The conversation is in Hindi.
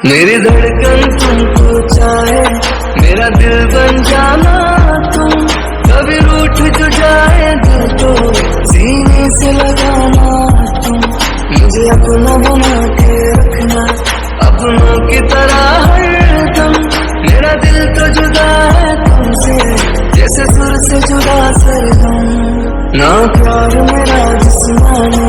मेरी धड़कन तुमको चाहे, मेरा दिल बन जाना तुम। कभी रूठ जो जाए दिल तो सीने से लगाना तुम। मुझे अपना बना के रखना, अपनों की तरह हरदम। मेरा दिल तो जुदा है तुमसे, जैसे सुर से जुदा सरगम। ना प्यार मेरा जिस्मानी,